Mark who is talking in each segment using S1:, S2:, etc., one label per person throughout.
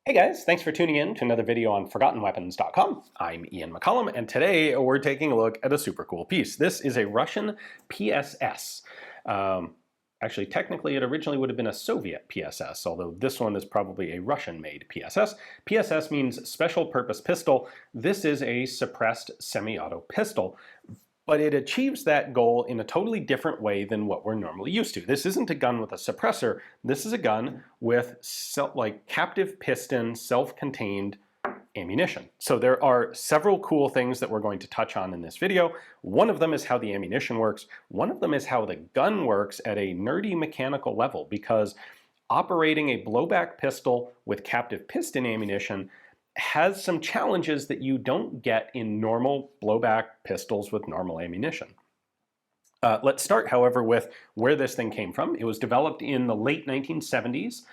S1: Hey guys, thanks for tuning in to another video on ForgottenWeapons.com. I'm Ian McCollum, and today we're taking a look at a super cool piece. This is a Russian PSS. Actually, technically it originally would have been a Soviet PSS, although this one is probably a Russian-made PSS. PSS means Special Purpose Pistol. This is a suppressed semi-auto pistol. But it achieves that goal in a totally different way than what we're normally used to. This isn't a gun with a suppressor. This is a gun with captive piston, self-contained ammunition. So there are several cool things that we're going to touch on in this video. One of them is how the ammunition works. One of them is how the gun works at a nerdy mechanical level, because operating a blowback pistol with captive piston ammunition has some challenges that you don't get in normal blowback pistols with normal ammunition. Let's start, however, with where this thing came from. It was developed in the late 1970s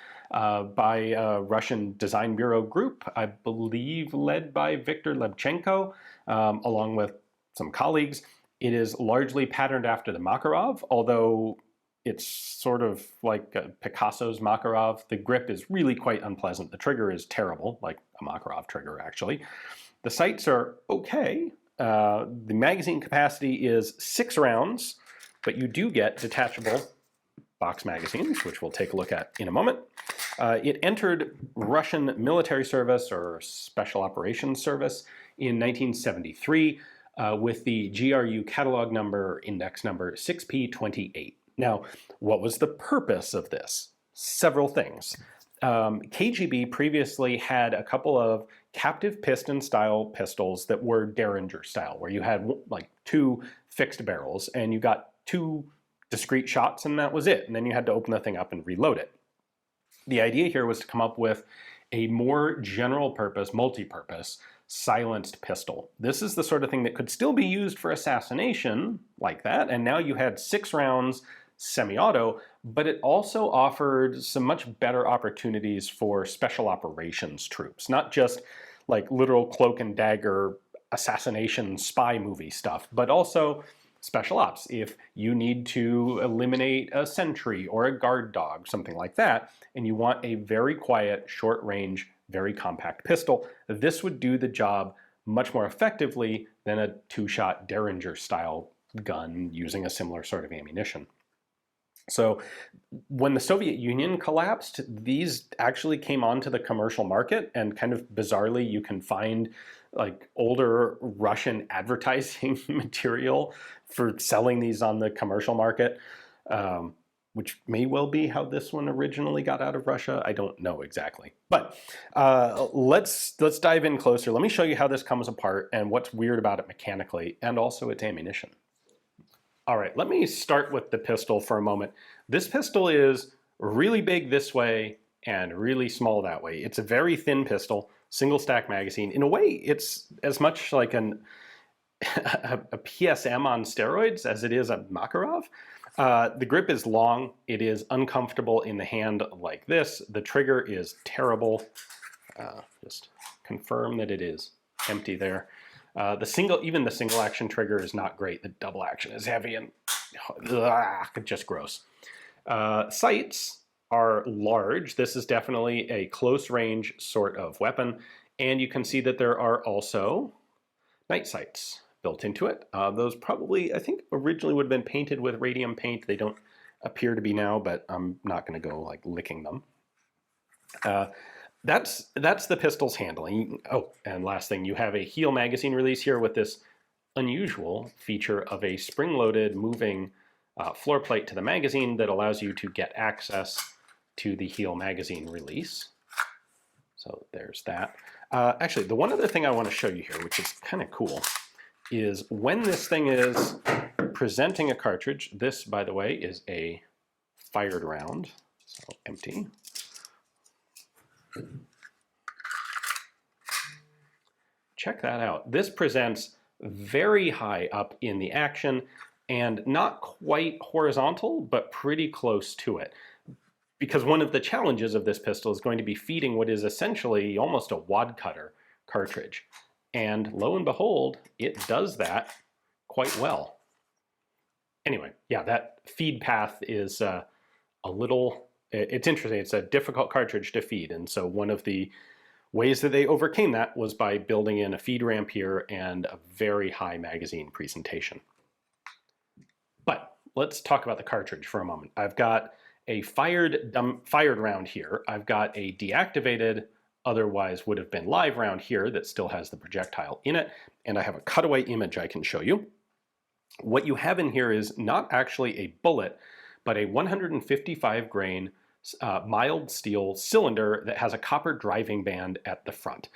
S1: by a Russian design bureau group, I believe led by Viktor Lebchenko, along with some colleagues. It is largely patterned after the Makarov, although it's sort of like Picasso's Makarov. The grip is really quite unpleasant. The trigger is terrible, like a Makarov trigger, actually. The sights are okay. The magazine capacity is 6 rounds, but you do get detachable box magazines, which we'll take a look at in a moment. It entered Russian military service or special operations service in 1973 with the GRU catalog number, index number 6P28. Now, what was the purpose of this? Several things. KGB previously had a couple of captive piston style pistols that were derringer style, where you had like 2 fixed barrels and you got 2 discrete shots and that was it. And then you had to open the thing up and reload it. The idea here was to come up with a more general purpose, multi-purpose, silenced pistol. This is the sort of thing that could still be used for assassination like that. And now you had 6 rounds, semi-auto, but it also offered some much better opportunities for special operations troops, not just like literal cloak and dagger assassination spy movie stuff, but also special ops. If you need to eliminate a sentry or a guard dog, something like that, and you want a very quiet, short range, very compact pistol, this would do the job much more effectively than a 2-shot derringer style gun using a similar sort of ammunition. So when the Soviet Union collapsed, these actually came onto the commercial market, and kind of bizarrely you can find like older Russian advertising material for selling these on the commercial market, which may well be how this one originally got out of Russia. I don't know exactly. But let's dive in closer. Let me show you how this comes apart and what's weird about it mechanically, and also its ammunition. All right, let me start with the pistol for a moment. This pistol is really big this way and really small that way. It's a very thin pistol, single stack magazine. In a way, it's as much like a PSM on steroids as it is a Makarov. The grip is long. It is uncomfortable in the hand like this. The trigger is terrible. Just confirm that it is empty there. Even the single action trigger is not great. The double action is heavy and just gross. Sights are large. This is definitely a close range sort of weapon. And you can see that there are also night sights built into it. Those probably, I think, originally would have been painted with radium paint. They don't appear to be now, but I'm not going to go like licking them. That's the pistol's handling. Oh, and last thing, you have a heel magazine release here with this unusual feature of a spring-loaded moving floor plate to the magazine that allows you to get access to the heel magazine release. So there's that. Actually, the one other thing I want to show you here, which is kind of cool, is when this thing is presenting a cartridge. This, by the way, is a fired round, so empty. Check that out. This presents very high up in the action and not quite horizontal, but pretty close to it. Because one of the challenges of this pistol is going to be feeding what is essentially almost a wad cutter cartridge. And lo and behold, it does that quite well. Anyway, yeah, that feed path is a little, it's interesting. It's a difficult cartridge to feed. And so one of the Ways that they overcame that was by building in a feed ramp here and a very high magazine presentation. But let's talk about the cartridge for a moment. I've got a fired round here. I've got a deactivated, otherwise would have been live round here that still has the projectile in it, and I have a cutaway image I can show you. What you have in here is not actually a bullet, but a 155 grain mild steel cylinder that has a copper driving band at the front.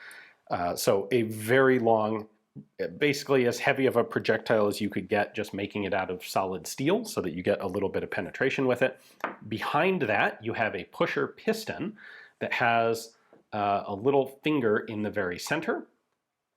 S1: So a very long, basically as heavy of a projectile as you could get, just making it out of solid steel so that you get a little bit of penetration with it. Behind that, you have a pusher piston that has a little finger in the very center.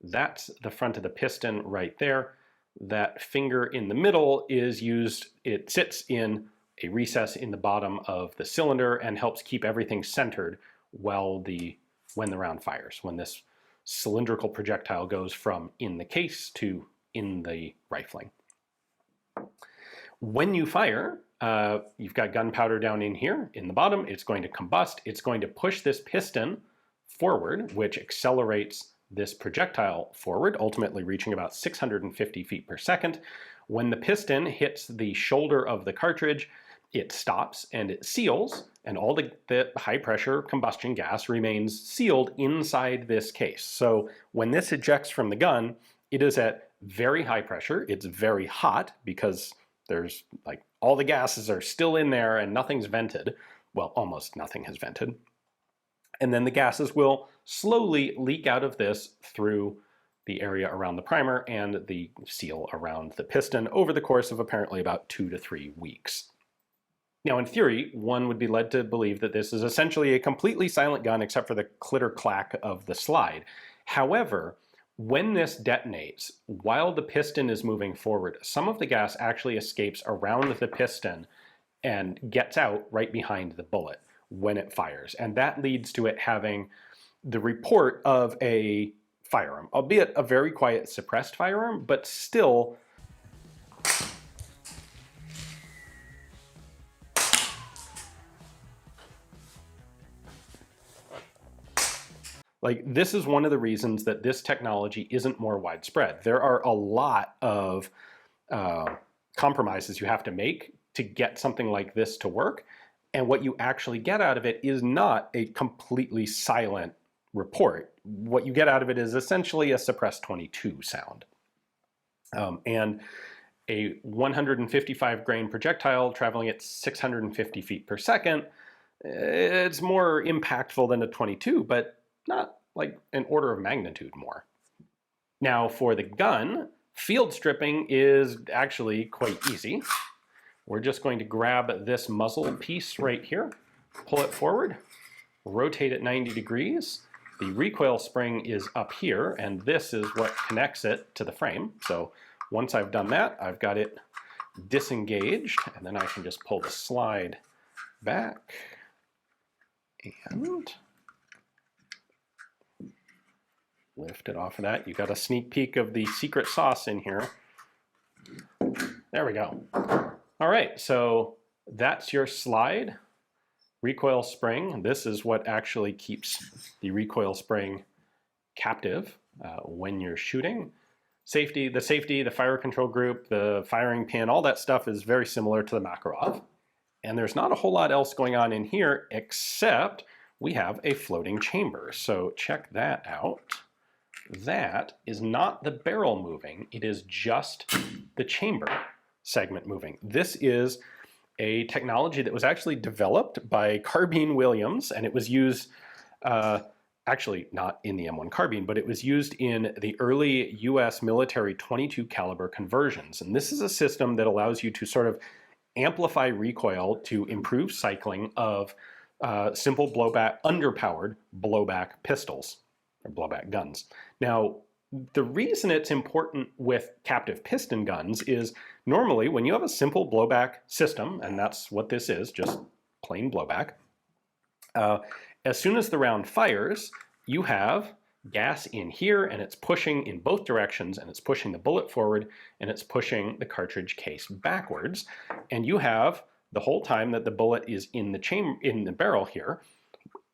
S1: That's the front of the piston right there. That finger in the middle is used, it sits in a recess in the bottom of the cylinder and helps keep everything centered when the round fires, when this cylindrical projectile goes from in the case to in the rifling. When you fire, you've got gunpowder down in here in the bottom. It's going to combust. It's going to push this piston forward, which accelerates this projectile forward, ultimately reaching about 650 feet per second. When the piston hits the shoulder of the cartridge, it stops and it seals, and all the high pressure combustion gas remains sealed inside this case. So when this ejects from the gun, it is at very high pressure. It's very hot because there's like all the gases are still in there and nothing's vented. Well, almost nothing has vented. And then the gases will slowly leak out of this through the area around the primer and the seal around the piston over the course of apparently about 2 to 3 weeks. Now, in theory, one would be led to believe that this is essentially a completely silent gun except for the clitter clack of the slide. However, when this detonates, while the piston is moving forward, some of the gas actually escapes around the piston and gets out right behind the bullet when it fires. And that leads to it having the report of a firearm, albeit a very quiet, suppressed firearm, but still like, this is one of the reasons that this technology isn't more widespread. There are a lot of compromises you have to make to get something like this to work. And what you actually get out of it is not a completely silent report. What you get out of it is essentially a suppressed 22 sound. And a 155 grain projectile traveling at 650 feet per second, it's more impactful than a 22, but not like an order of magnitude more. Now for the gun, field stripping is actually quite easy. We're just going to grab this muzzle piece right here, pull it forward, rotate it 90 degrees. The recoil spring is up here, and this is what connects it to the frame. So once I've done that, I've got it disengaged, and then I can just pull the slide back and lift it off of that. You got a sneak peek of the secret sauce in here. There we go. All right, so that's your slide. Recoil spring. This is what actually keeps the recoil spring captive when you're shooting. Safety, the fire control group, the firing pin, all that stuff is very similar to the Makarov. And there's not a whole lot else going on in here except we have a floating chamber. So check that out. That is not the barrel moving, it is just the chamber segment moving. This is a technology that was actually developed by Carbine Williams, and it was used, actually not in the M1 carbine, but it was used in the early US military 22 caliber conversions. And this is a system that allows you to sort of amplify recoil to improve cycling of simple blowback, underpowered blowback pistols, or blowback guns. Now, the reason it's important with captive piston guns is normally when you have a simple blowback system, and that's what this is, just plain blowback, as soon as the round fires, you have gas in here and it's pushing in both directions, and it's pushing the bullet forward and it's pushing the cartridge case backwards. And you have, the whole time that the bullet is in the barrel here,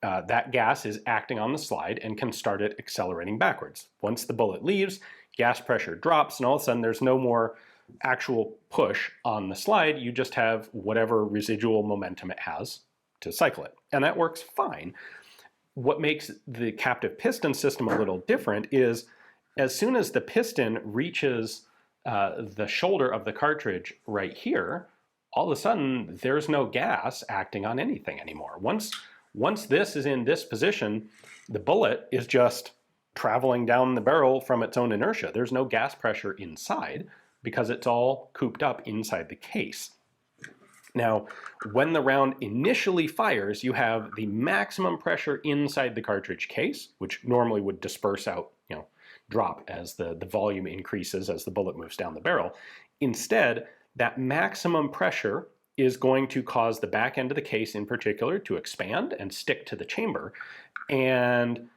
S1: that gas is acting on the slide and can start it accelerating backwards. Once the bullet leaves, gas pressure drops, and all of a sudden there's no more actual push on the slide. You just have whatever residual momentum it has to cycle it. And that works fine. What makes the captive piston system a little different is as soon as the piston reaches the shoulder of the cartridge right here, all of a sudden there's no gas acting on anything anymore. Once this is in this position, the bullet is just traveling down the barrel from its own inertia. There's no gas pressure inside because it's all cooped up inside the case. Now, when the round initially fires, you have the maximum pressure inside the cartridge case, which normally would disperse out, drop as the volume increases as the bullet moves down the barrel. Instead, that maximum pressure is going to cause the back end of the case in particular to expand and stick to the chamber. And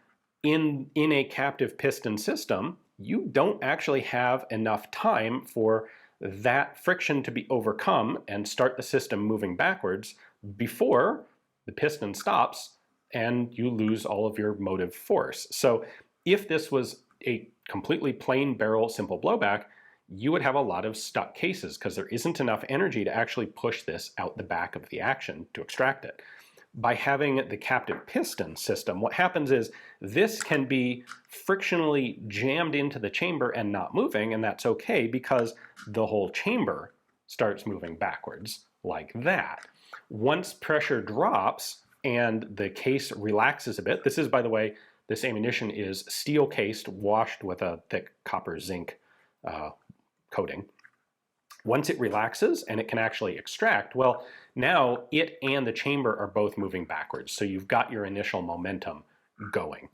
S1: in a captive piston system, you don't actually have enough time for that friction to be overcome and start the system moving backwards before the piston stops and you lose all of your motive force. So if this was a completely plain barrel simple blowback, you would have a lot of stuck cases because there isn't enough energy to actually push this out the back of the action to extract it. By having the captive piston system, what happens is this can be frictionally jammed into the chamber and not moving, and that's okay because the whole chamber starts moving backwards like that. Once pressure drops and the case relaxes a bit, this is, by the way, this ammunition is steel cased, washed with a thick copper zinc coating. Once it relaxes and it can actually extract, well, now it and the chamber are both moving backwards. So you've got your initial momentum going.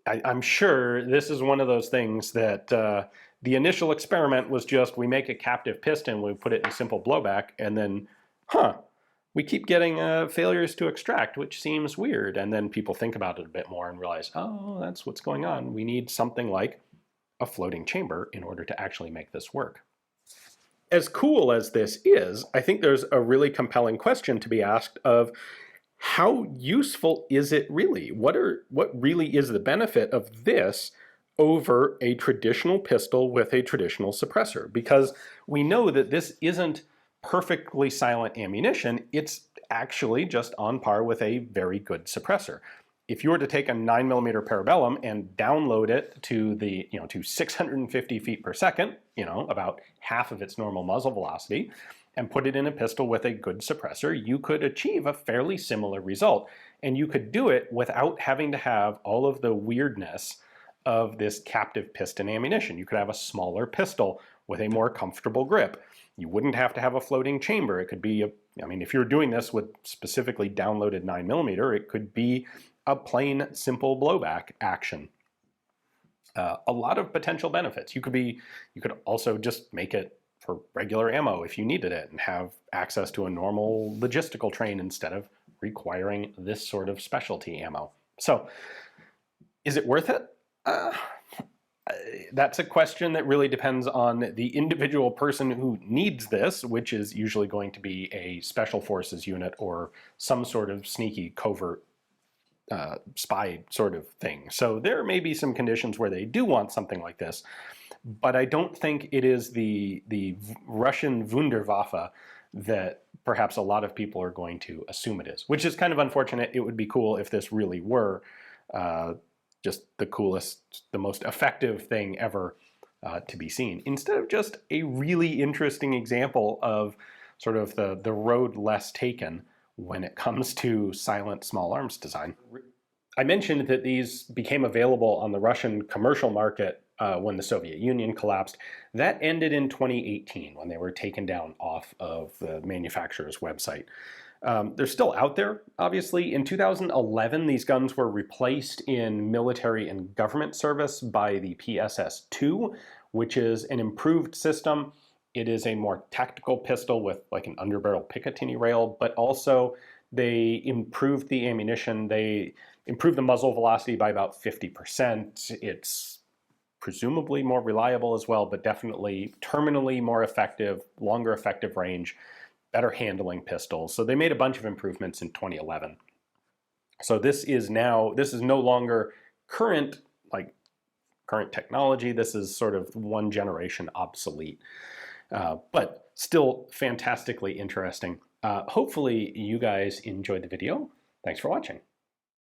S1: I'm sure this is one of those things that the initial experiment was just we make a captive piston, we put it in simple blowback, and then, we keep getting failures to extract, which seems weird. And then people think about it a bit more and realize, oh, that's what's going on. We need something like a floating chamber in order to actually make this work. As cool as this is, I think there's a really compelling question to be asked of how useful is it really? What really is the benefit of this over a traditional pistol with a traditional suppressor? Because we know that this isn't perfectly silent ammunition, it's actually just on par with a very good suppressor. If you were to take a 9mm parabellum and download it to to 650 feet per second, about half of its normal muzzle velocity, and put it in a pistol with a good suppressor, you could achieve a fairly similar result. And you could do it without having to have all of the weirdness of this captive piston ammunition. You could have a smaller pistol with a more comfortable grip. You wouldn't have to have a floating chamber. It could be, if you're doing this with specifically downloaded 9mm, it could be a plain, simple blowback action. A lot of potential benefits. You could also just make it for regular ammo if you needed it and have access to a normal logistical train instead of requiring this sort of specialty ammo. So, is it worth it? That's a question that really depends on the individual person who needs this, which is usually going to be a special forces unit or some sort of sneaky covert spy sort of thing. So there may be some conditions where they do want something like this, but I don't think it is the Russian Wunderwaffe that perhaps a lot of people are going to assume it is, which is kind of unfortunate. It would be cool if this really were just the coolest, the most effective thing ever to be seen, instead of just a really interesting example of sort of the road less taken when it comes to silent small arms design. I mentioned that these became available on the Russian commercial market when the Soviet Union collapsed. That ended in 2018 when they were taken down off of the manufacturer's website. They're still out there, obviously. In 2011, these guns were replaced in military and government service by the PSS-2, which is an improved system. It is a more tactical pistol with like an underbarrel Picatinny rail, but also they improved the ammunition. They improved the muzzle velocity by about 50%. It's presumably more reliable as well, but definitely terminally more effective, longer effective range, better handling pistols. So they made a bunch of improvements in 2011. So this is no longer current technology. This is sort of one generation obsolete, but still fantastically interesting. Hopefully you guys enjoyed the video. Thanks for watching.